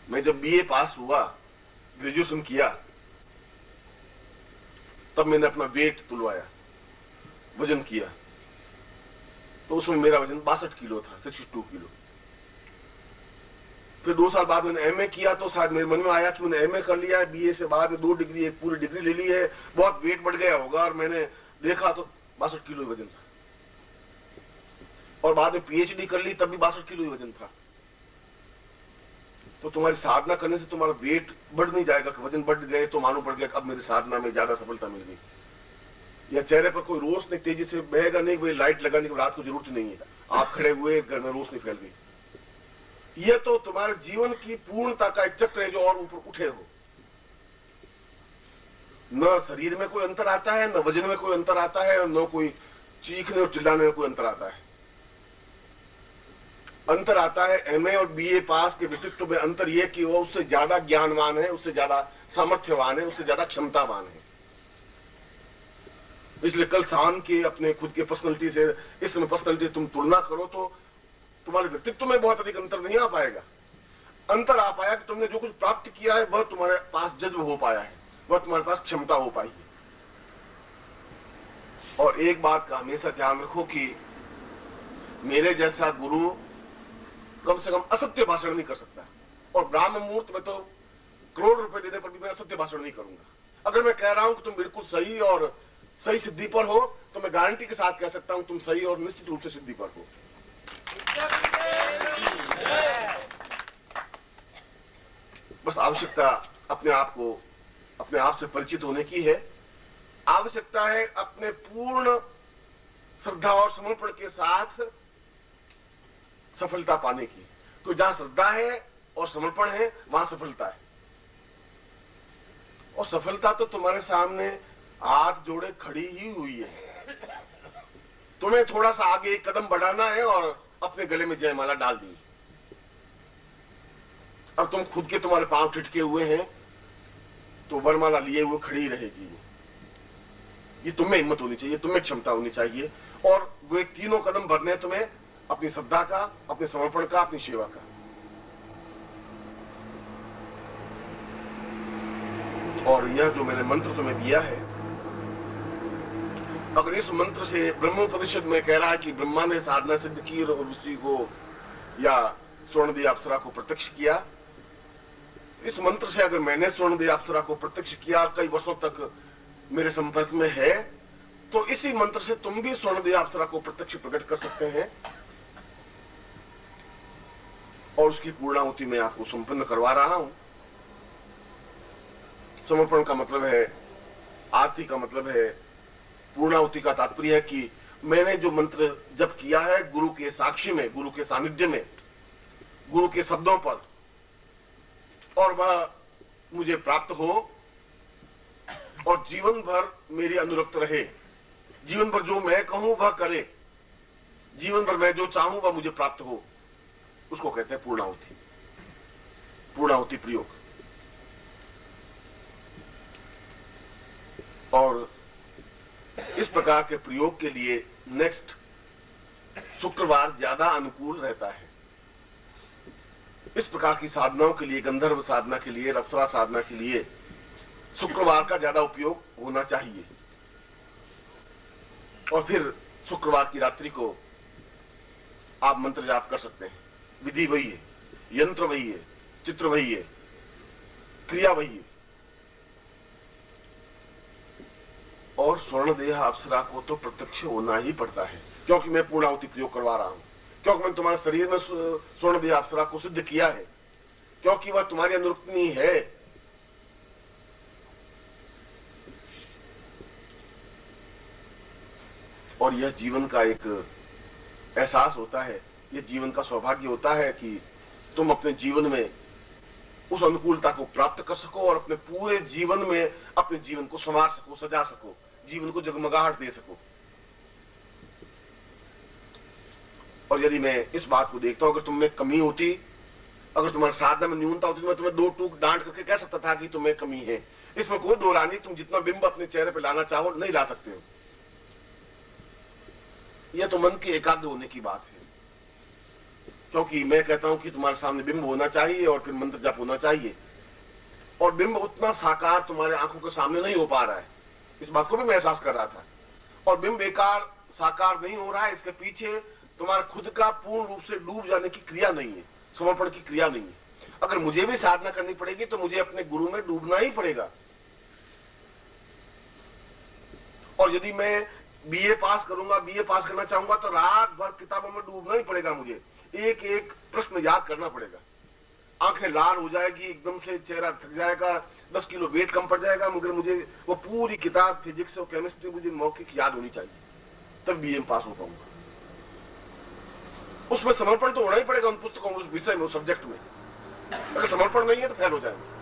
मैं जब बीए पास हुआ, ग्रेजुएशन किया, तब मैंने अपना वेट तुलवाया, वजन किया, तो उसमें मेरा वजन 62 किलो था, 62 किलो। फिर 2 साल बाद मैंने एमए किया, तो शायद मेरे मन में आया कि मैंने एमए कर लिया है, बीए से बाद में 2 डिग्री, एक पूरी डिग्री ले ली है, बहुत वेट बढ़ गया होगा, और मैंने देखा तो 62 किलो वजन था। और बाद में पीएचडी कर ली, तब भी 62 किलो वजन था। तो तुम्हारी साधना करने से तुम्हारा वेट बढ़ नहीं जाएगा कि वजन बढ़ गए तो मालूम पड़ गया अब मेरी साधना में ज्यादा सफलता मिल गई, या चेहरे पर कोई रोशनी तेजी से बहेगा नहीं, कोई लाइट लगाने की रात को जरूरत नहीं है, आप खड़े हुए घर में रोशनी फैल गई। ये तो तुम्हारे जीवन की पूर्णता का एक चक्र है जो और ऊपर उठे हो। न शरीर में कोई अंतर आता है, न वजन में कोई अंतर आता है, और न कोई चीखने और चिल्लाने में कोई अंतर आता है। अंतर आता है एमए और बीए पास के व्यक्तित्व में अंतर यह कि वो उससे ज्यादा ज्ञानवान है, उससे ज्यादा सामर्थ्यवान है, उससे ज्यादा क्षमतावान है। इसलिए कल शाम के अपने खुद के पर्सनैलिटी से इस समय पर्सनैलिटी तुम तुलना करो तो तुम्हारे व्यक्तित्व में बहुत अधिक अंतर नहीं आ पाएगा। अंतर आ पाया कि तुमने जो कुछ प्राप्त किया है वह तुम्हारे पास जज्ब हो पाया है, वह तुम्हारे पास क्षमता हो पाई है। और एक बात का हमेशा ध्यान रखो कि मेरे जैसा गुरु कम से कम असत्य भाषण नहीं कर सकता, और ब्राह्म मुहूर्त में तो करोड़ रुपए देने पर भी मैं असत्य भाषण नहीं करूंगा। अगर मैं कह रहा हूं कि तुम बिल्कुल सही और सही सिद्धि पर हो, तो मैं गारंटी के साथ कह सकता हूं तुम सही और निश्चित रूप से सिद्धि पर हो। बस आवश्यकता अपने आप से परिचित होने की है। आवश्यकता है अपने पूर्ण श्रद्धा और समर्पण के साथ सफलता पाने की। तो जहां श्रद्धा है और समर्पण है वहां सफलता है, और सफलता तो तुम्हारे सामने हाथ जोड़े खड़ी ही हुई है। तुम्हें थोड़ा सा आगे एक कदम बढ़ाना है और अपने गले में जयमाला डाल दी, और तुम खुद के तुम्हारे पांव ठिठके हुए हैं तो वरमाला लिए हुए खड़ी रहेगी। ये तुम्हें हिम्मत होनी चाहिए, तुम्हें क्षमता होनी चाहिए, और वो एक 3 कदम भरने हैं तुम्हें, अपनी श्रद्धा का, अपने समर्पण का, अपनी सेवा का। और यह जो मैंने मंत्र तुम्हें दिया है, अगर इस मंत्र से ब्रह्मोपनिषद में कह रहा है कि ब्रह्मा ने साधना सिद्ध की और उसी को या स्वर्णदेह अप्सरा को प्रत्यक्ष किया, इस मंत्र से अगर मैंने स्वर्णदेह अप्सरा को प्रत्यक्ष किया और कई वर्षों तक मेरे संपर्क में है, तो इसी मंत्र से तुम भी स्वर्णदेह अप्सरा को प्रत्यक्ष प्रकट कर सकते हैं, और उसकी पूर्णाहुति मैं आपको संपन्न करवा रहा हूं। समर्पण का मतलब है, आरती का मतलब है, पूर्णाहुति का तात्पर्य है कि मैंने जो मंत्र जप किया है गुरु के साक्षी में, गुरु के सानिध्य में, गुरु के शब्दों पर, और वह मुझे प्राप्त हो और जीवन भर मेरी अनुरक्त रहे। जीवन भर जो मैं कहूं वह करे, जीवन भर मैं जो चाहूं वह मुझे प्राप्त हो, उसको कहते हैं पूर्णाहुति, पूर्णाहुति प्रयोग। और इस प्रकार के प्रयोग के लिए नेक्स्ट शुक्रवार ज्यादा अनुकूल रहता है। इस प्रकार की साधनाओं के लिए, गंधर्व साधना के लिए, अप्सरा साधना के लिए शुक्रवार का ज्यादा उपयोग होना चाहिए। और फिर शुक्रवार की रात्रि को आप मंत्र जाप कर सकते हैं। विधि वही है, यंत्र वही है, चित्र वही है, क्रिया वही है। और स्वर्णदेह अप्सरा को तो प्रत्यक्ष होना ही पड़ता है, क्योंकि मैं पूर्णाहुति प्रयोग करवा रहा हूं, क्योंकि मैंने तुम्हारे शरीर में स्वर्णदेह अप्सरा को सिद्ध किया है, क्योंकि वह तुम्हारी अनुरक्तनी है। और यह जीवन का एक एहसास होता है, यह जीवन का सौभाग्य होता है कि तुम अपने जीवन में उस अनुकूलता को प्राप्त कर सको और अपने पूरे जीवन में अपने जीवन को संवार सको, सजा सको, जीवन को जगमगाहट दे सको। और यदि मैं इस बात को देखता हूं, अगर तुम में कमी होती, अगर तुम्हारी साधना में न्यूनता होती, तो मैं तुम्हें 2 टूक डांट करके कह सकता था कि तुम्हें कमी है। इसमें कोई दो राय नहीं, तुम जितना बिंब अपने चेहरे पर लाना चाहो नहीं ला सकते हो। यह तो मन के एकाग्र होने की बात है। क्योंकि मैं कहता हूं कि तुम्हारे सामने बिंब होना चाहिए और फिर मंत्र जप होना चाहिए, और बिंब उतना साकार तुम्हारे आंखों के सामने नहीं हो पा रहा है, इस बात को भी मैं एहसास कर रहा था। और बिंब बेकार साकार नहीं हो रहा है, इसके पीछे तुम्हारा खुद का पूर्ण रूप से डूब जाने की क्रिया नहीं है, समर्पण की क्रिया नहीं है। अगर मुझे भी साधना करनी पड़ेगी तो मुझे अपने गुरु में डूबना ही पड़ेगा। और यदि मैं बीए पास करूंगा, बीए पास करना चाहूंगा, तो रात भर किताबों में डूबना ही पड़ेगा। मुझे एक एक प्रश्न याद करना पड़ेगा। आंखें लाल हो जाएगी, एकदम से चेहरा थक जाएगा, 10 किलो वेट कम पड़ जाएगा, मगर मुझे वो पूरी किताब फिजिक्स और केमिस्ट्री मुझे मौखिक याद होनी चाहिए, तब बीए में पास हो पाऊंगा। उसमें समर्पण तो होना ही पड़ेगा, उन पुस्तकों में, उस विषय में, उस सब्जेक्ट में। अगर समर्पण नहीं है तो फेल हो जाएंगे।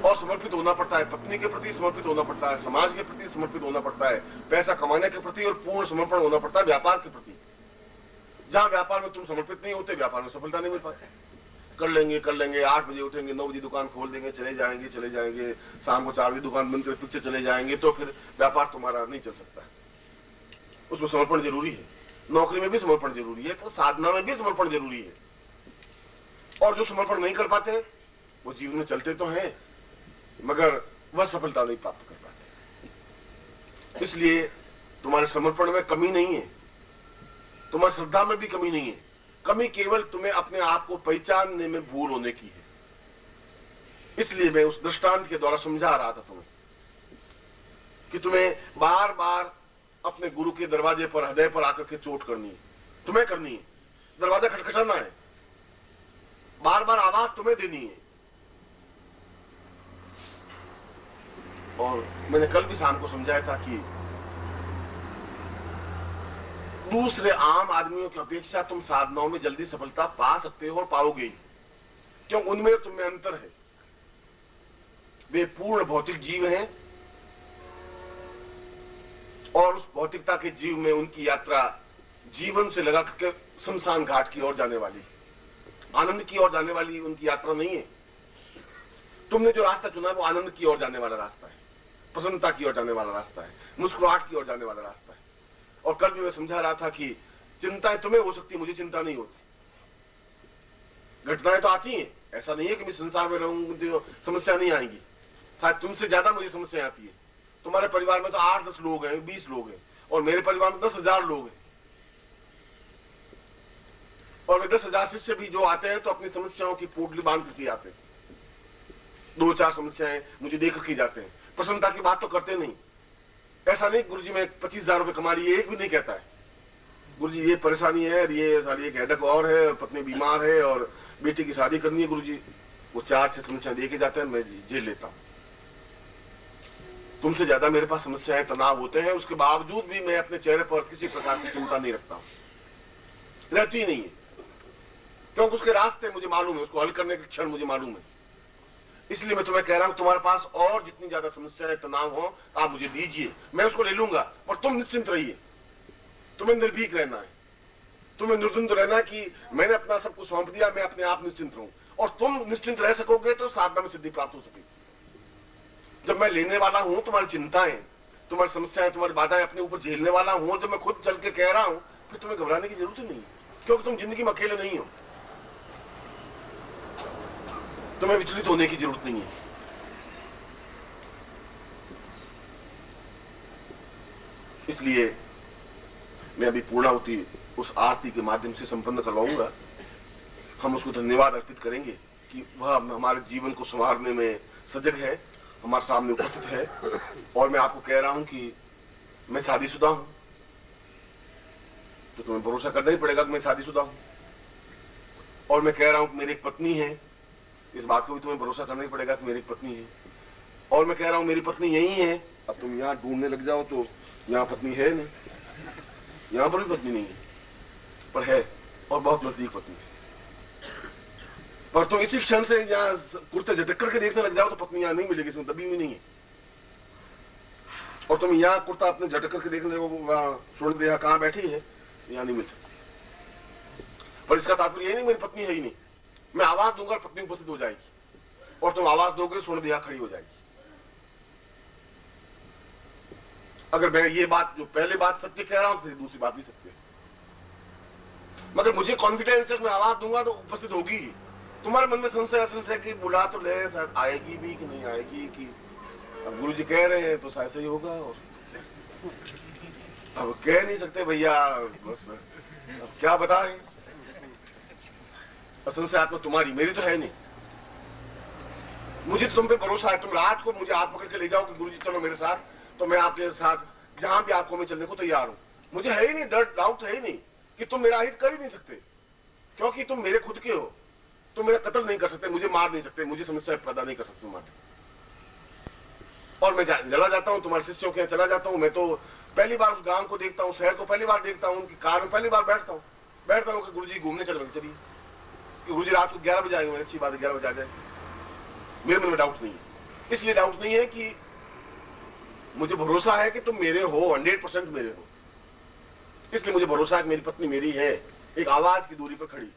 और समर्पित होना पड़ता है, पत्नी के प्रति समर्पित होना पड़ता है, समाज के प्रति समर्पित होना पड़ता है, पैसा कमाने के प्रति, और पूर्ण समर्पण होना पड़ता है व्यापार के प्रति। जहां व्यापार में तुम समर्पित नहीं होते, व्यापार में सफलता नहीं मिल पाती। कर लेंगे 8 बजे उठेंगे, 9 बजे दुकान खोल देंगे, चले जाएंगे, शाम को 4 बजे दुकान बंद करके पीछे चले जाएंगे, तो फिर व्यापार तुम्हारा नहीं चल सकता है। उसमें समर्पण जरूरी है, नौकरी में भी समर्पण जरूरी है, तो साधना में भी समर्पण जरूरी है। और जो समर्पण नहीं कर पाते वो जीवन में चलते तो हैं, मगर वह सफलता नहीं प्राप्त कर पाते। इसलिए तुम्हारे समर्पण में कमी नहीं है, तुम्हारी श्रद्धा में भी कमी नहीं है। कमी केवल तुम्हें अपने आप को पहचानने में भूल होने की है। इसलिए मैं उस दृष्टांत के द्वारा समझा रहा था तुम्हें कि तुम्हें बार बार अपने गुरु के दरवाजे पर, हृदय पर आकर के चोट करनी है, तुम्हें करनी है। दरवाजा खटखटाना है, बार बार आवाज तुम्हें देनी है। और मैंने कल भी शाम को समझाया था कि दूसरे आम आदमियों की अपेक्षा तुम साधनाओं में जल्दी सफलता पा सकते हो और पाओगे, क्यों? उनमें और तुम में अंतर है। वे पूर्ण भौतिक जीव हैं और उस भौतिकता के जीव में उनकी यात्रा जीवन से लगा करके शमशान घाट की ओर जाने वाली, आनंद की ओर जाने वाली उनकी यात्रा नहीं है। तुमने जो रास्ता चुना है वो आनंद की ओर जाने वाला रास्ता है, प्रसन्नता की ओर जाने वाला रास्ता है, मुस्कुराहट की ओर जाने वाला रास्ता है। और कल भी मैं समझा रहा था कि चिंताएं तुम्हें हो सकती, मुझे चिंता नहीं होती। घटनाएं तो आती हैं, ऐसा नहीं है कि मैं संसार में रहूंगी तो समस्या नहीं आएगी। शायद तुमसे ज्यादा मुझे समस्या आती है। तुम्हारे परिवार में तो 8-10 लोग हैं, 20 लोग हैं, और मेरे परिवार में 10,000 लोग हैं। और वे 10,000 शिष्य भी जो आते हैं तो अपनी समस्याओं की पोटली बांध करके आते हैं। 2-4 समस्याएं मुझे देकर के जाते हैं, प्रसन्नता की बात तो करते नहीं। ऐसा नहीं गुरुजी मैं 25,000 रुपए कमा लिए, एक भी नहीं कहता है गुरुजी ये परेशानी है, ये साली एक हेडक और है, और पत्नी बीमार है, और बेटी की शादी करनी है। गुरुजी वो 4-6 समस्याएं देके जाते हैं, मैं झेल लेता हूं। तुमसे ज्यादा मेरे पास समस्याएं, तनाव होते हैं, उसके बावजूद भी मैं अपने चेहरे पर किसी प्रकार की चिंता नहीं रखता हूं, रहती ही नहीं है। क्योंकि उसके रास्ते मुझे मालूम है, उसको हल करने के क्षण मुझे मालूम है। इसलिए मैं तुम्हें कह रहा हूं, तुम्हारे पास और जितनी ज्यादा समस्याएं, तनाव हो, आप मुझे दीजिए, मैं उसको ले लूंगा। और तुम निश्चिंत रहिए, तुम्हें निर्भीक रहना है, तुम्हें निर्द्वंद रहना कि मैंने अपना सब कुछ सौंप दिया, मैं अपने आप निश्चिंत रहूं। और तुम निश्चिंत रह सकोगे तो साधना में सिद्धि प्राप्त हो सकेगी। जब मैं लेने वाला हूं तुम्हारी चिंताएं, तुम्हारी समस्याएं, तुम्हारी बाधाएं अपने ऊपर झेलने वाला हूं, जब मैं खुद चल के कह रहा हूं, फिर तुम्हें घबराने की जरूरत ही नहीं है, क्योंकि तुम जिंदगी में अकेले नहीं हो। तुम्हें विचलित होने की जरूरत नहीं है। इसलिए मैं अभी पूर्णाहुति उस आरती के माध्यम से संपन्न करवाऊंगा। हम उसको धन्यवाद अर्पित करेंगे कि वह हमारे जीवन को संवारने में सजग है, हमारे सामने उपस्थित है। और मैं आपको कह रहा हूं कि मैं शादीशुदा हूं, तो तुम्हें भरोसा करना ही पड़ेगा कि मैं शादीशुदा हूं। और मैं कह रहा हूं कि मेरी एक पत्नी है, इस बात को भी तुम्हें भरोसा करना ही पड़ेगा कि मेरी पत्नी है। और मैं कह रहा हूं मेरी पत्नी यही है। अब तुम यहाँ ढूंढने लग जाओ तो यहाँ पत्नी है नहीं, यहाँ पर भी पत्नी नहीं है, पर है, और बहुत नजदीक पत्नी है। पर तुम इसी क्षण से यहाँ कुर्ते झटक करके देखने लग जाओ तो पत्नी यहाँ नहीं मिलेगी, इसमें दबी हुई नहीं है। और तुम यहाँ कुर्ता अपने झटक करके देखने लगो, स्वर्ण देहा कहाँ बैठी है, यहाँ नहीं मिल सकती। पर इसका तात्पर्य ये नहीं मेरी पत्नी है ही नहीं। मैं आवाज दूंगा, पत्नी उपस्थित हो जाएगी, और तुम आवाज दोगे, स्वर्ण देहा खड़ी हो जाएगी। अगर मैं ये बात, जो पहले बात सत्य कह रहा हूं, फिर दूसरी बात भी सत्य है। मगर मुझे कॉन्फिडेंस है कि मैं आवाज दूंगा तो उपस्थित होगी। तुम्हारे मन में संशय कि बुला तो ले, शायद आएगी भी कि नहीं आएगी, कि अब गुरु जी कह रहे हैं तो शायद सही होगा, और अब कह नहीं सकते भैया, बस अब क्या बताएं। संशय आत्मा तुम्हारी, मेरी तो है नहीं। मुझे तो तुम पे भरोसा है। तुम रात को मुझे हाथ पकड़ के ले जाओ कि गुरु जी चलो मेरे साथ, तो मैं आपके साथ जहां भी आपको मैं चलने को तैयार हूं। मुझे है ही नहीं डर, डाउट है ही नहीं कि तुम मेरा हित कर ही नहीं सकते, क्योंकि तुम मेरे खुद के हो। तुम मेरा कत्ल नहीं कर सकते, मुझे मार नहीं सकते, मुझे समस्या पैदा नहीं कर सकते तुम्हारे। और मैं चला जाता हूँ तुम्हारे शिष्यों के यहाँ चला जाता हूँ। मैं तो पहली बार उस गांव को देखता हूँ, शहर को पहली बार देखता हूँ, उनकी कार में पहली बार बैठता हूँ कि गुरु जी घूमने चले, चलिए कि गुरु जी रात को 11 बजे आएंगे। अच्छी बात है, 11 बजे आ जाए, मेरे मन में डाउट नहीं है। इसलिए डाउट नहीं है कि मुझे भरोसा है कि तुम मेरे हो, 100% मेरे हो। इसलिए मुझे भरोसा है कि मेरी पत्नी मेरी है, एक आवाज की दूरी पर खड़ी,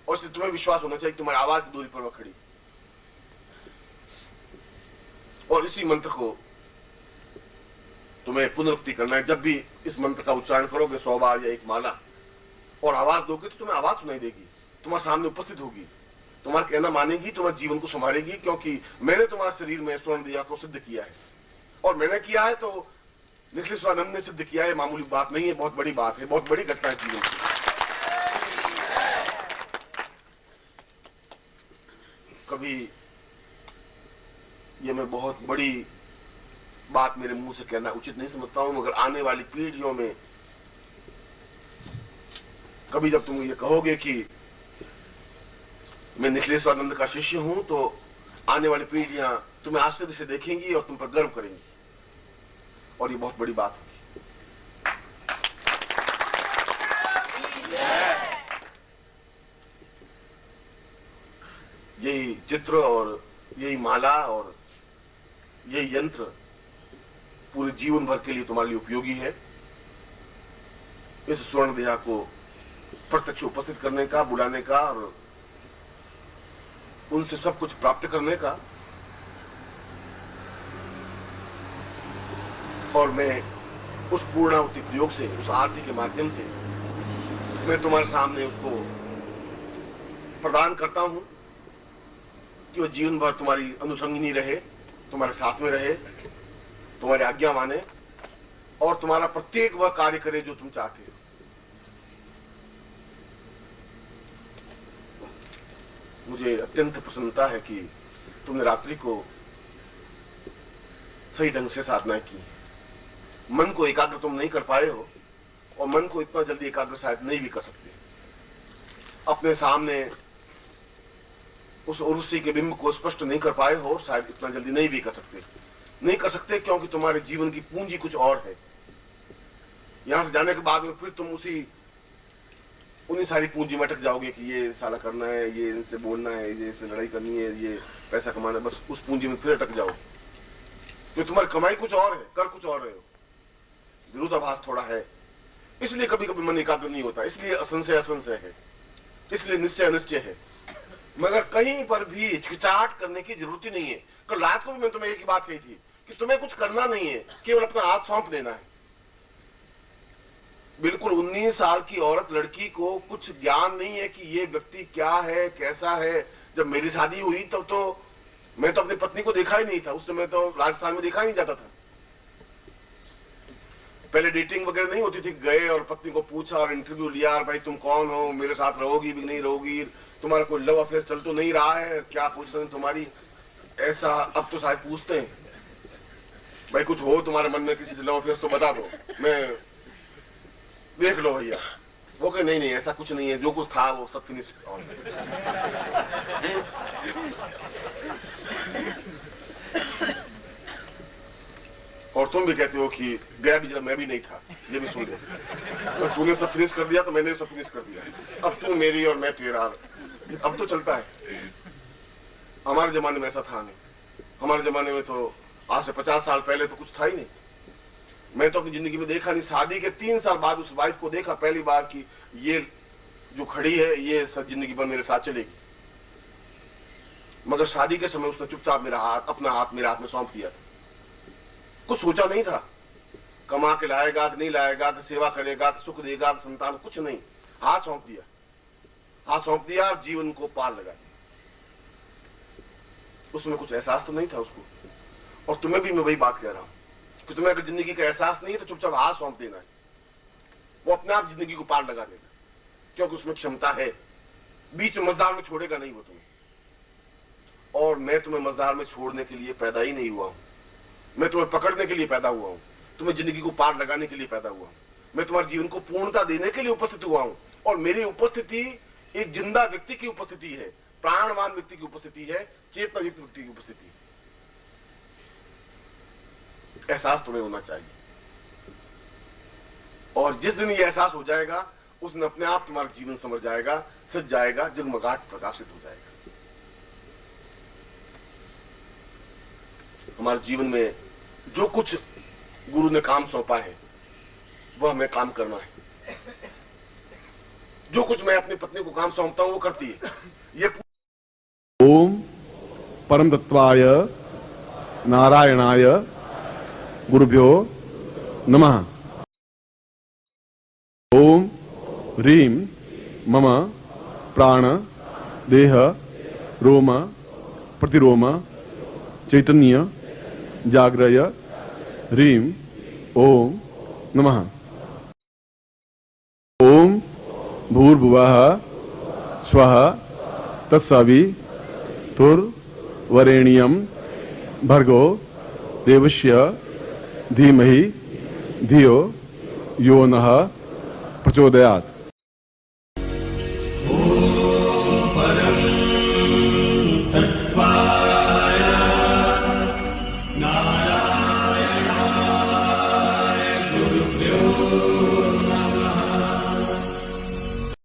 और इसलिए तुम्हें विश्वास होना चाहिए कि तुम्हारी आवाज की दूरी पर वह खड़ी। और इसी मंत्र को तुम्हें पुनरुक्ति करना है। जब भी इस मंत्र का उच्चारण करोगे 100 बार या एक माला, और आवाज दोगे तो तुम्हें आवाज सुनाई देगी, तुम्हारे सामने उपस्थित होगी, तुम्हारा कहना मानेगी, तुम्हारे जीवन को संभालेगी। क्योंकि मैंने तुम्हारे शरीर में स्वर्ण दिया को सिद्ध किया है, और मैंने किया है तो निखिलेश्वरानंद ने सिद्ध किया है। मामूली बात नहीं है, बहुत बड़ी बात है, बहुत बड़ी घटना है जीवन की। कभी ये मैं बहुत बड़ी बात मेरे मुंह से कहना उचित नहीं समझता हूं, मगर आने वाली पीढ़ियों में कभी जब तुम ये कहोगे कि मैं निखिलेश्वरानंद का शिष्य हूं, तो आने वाली पीढ़ियां तुम्हें आश्चर्य से देखेंगी और तुम पर गर्व करेंगी, और ये बहुत बड़ी बात होगी। यही चित्र और यही माला और यही यंत्र पूरे जीवन भर के लिए तुम्हारे लिए उपयोगी है। इस स्वर्ण देहा को प्रत्यक्ष उपस्थित करने का, बुलाने का, और उनसे सब कुछ प्राप्त करने का। और मैं उस पूर्णाहुति प्रयोग से, उस आरती के माध्यम से मैं तुम्हारे सामने उसको प्रदान करता हूं कि वह जीवन भर तुम्हारी अनुसंगिनी रहे, तुम्हारे साथ में रहे, तुम्हारी आज्ञा माने, और तुम्हारा प्रत्येक वह कार्य करे जो तुम चाहते हो। मुझे अत्यंत प्रसन्नता है कि तुमने रात्रि को सही ढंग से साधना की। मन को एकाग्र तुम नहीं कर पाए हो, और मन को इतना जल्दी एकाग्र शायद नहीं भी कर सकते। अपने सामने उस उर्वशी के बिंब को स्पष्ट नहीं कर पाए हो, शायद इतना जल्दी नहीं भी कर सकते, क्योंकि तुम्हारे जीवन की पूंजी कुछ और है। यहां से जाने के बाद में फिर तुम उन्हीं सारी पूंजी में अटक जाओगे कि ये साला करना है, ये इनसे बोलना है, ये इससे लड़ाई करनी है, ये पैसा कमाना है, बस उस पूंजी में फिर अटक जाओगे। तो तुम्हारी कमाई कुछ और है, कर कुछ और रहे हो, विरोधाभास थोड़ा है। इसलिए कभी कभी मन एकाग्र नहीं होता, इसलिए असंशय है, इसलिए निश्चय है। मगर कहीं पर भी हिचकिचाहट करने की जरूरत ही नहीं है। कल रात को भी मैं तुम्हें एक ही बात कही थी कि तुम्हें कुछ करना नहीं है, केवल अपना हाथ सौंप देना है। बिल्कुल 19 साल की औरत लड़की को कुछ ज्ञान नहीं है कि ये व्यक्ति क्या है, कैसा है। जब मेरी शादी हुई तब तो मैं तो अपनी पत्नी को देखा ही नहीं था, उस समय तो राजस्थान में देखा ही नहीं जाता था। पहले डेटिंग वगैरह नहीं होती थी, गए और पत्नी को पूछा और इंटरव्यू लिया, और भाई तुम कौन हो, मेरे साथ रहोगी भी नहीं रहोगी, तुम्हारा कोई लव अफेयर चल तो नहीं रहा है, क्या पोजीशन तुम्हारी, ऐसा। अब तो शायद पूछते हैं, भाई कुछ हो तुम्हारे मन में किसी से लव अफेयर तो बता दो, मैं देख लो भैया। वो कहे नहीं ऐसा कुछ नहीं है, जो कुछ था वो सब फिनिश। और तुम भी कहते हो कि गया भी जब मैं भी नहीं था, ये भी सुन ले। तो तूने सब फिनिश कर दिया तो मैंने सब फिनिश कर दिया, अब तू मेरी और मैं तेरा। अब तो चलता है। हमारे जमाने में ऐसा था नहीं। हमारे जमाने में तो आज से 50 साल पहले तो कुछ था ही नहीं। मैं तो अपनी जिंदगी में देखा नहीं। शादी के 3 साल बाद उस वाइफ को देखा पहली बार कि ये जो खड़ी है ये सब जिंदगी भर मेरे साथ चलेगी। मगर शादी के समय उसने चुपचाप अपना हाथ मेरे हाथ में सौंप दिया था। कुछ सोचा नहीं था, कमा के लाएगा कि नहीं लाएगा, कि सेवा करेगा, कि सुख देगा, कि संतान, कुछ नहीं। हाथ सौंप दिया, हाथ सौंप दिया और जीवन को पार लगा दिया। उसमें कुछ एहसास तो नहीं था उसको। और तुम्हें भी मैं वही बात कह रहा हूं कि तुम्हें अगर जिंदगी का एहसास नहीं है तो चुपचाप हाथ सौंप देना है, वो अपने आप जिंदगी को पार लगा देगा, क्योंकि उसमें क्षमता है। बीच में मझधार में छोड़ेगा नहीं वो तुम्हें। और मैं तुम्हें मझधार में छोड़ने के लिए पैदा ही नहीं हुआ हूं, मैं तुम्हें पकड़ने के लिए पैदा हुआ हूं, तुम्हें जिंदगी को पार लगाने के लिए पैदा हुआ हूं, मैं तुम्हारे जीवन को पूर्णता देने के लिए उपस्थित हुआ हूं। और मेरी उपस्थिति एक जिंदा व्यक्ति की उपस्थिति है, प्राणवान व्यक्ति की उपस्थिति है, चेतना युक्त व्यक्ति की उपस्थिति है। एहसास तुम्हें होना चाहिए। और जिस दिन ये एहसास हो जाएगा उस दिन अपने आप तुम्हारा जीवन समझ जाएगा, सज जाएगा, जगमगाहट प्रकाशित हो जाएगा। हमारे जीवन में जो कुछ गुरु ने काम सौंपा है वह हमें काम करना है। जो कुछ मैं अपनी पत्नी को काम सौंपता हूं वो करती है। ये ओम परम तत्वाय नारायणाय गुरुभ्यो नमः। ओम ह्रीं मम प्राण देह रोम प्रतिरोम चैतन्य जाग्रय ह्रीं ओम नमः। ओम भूर्भुवः स्वः तत्सवितुर्वरेण्यं भर्गो देवस्य धीमहि धियो यो नः प्रचोदयात्।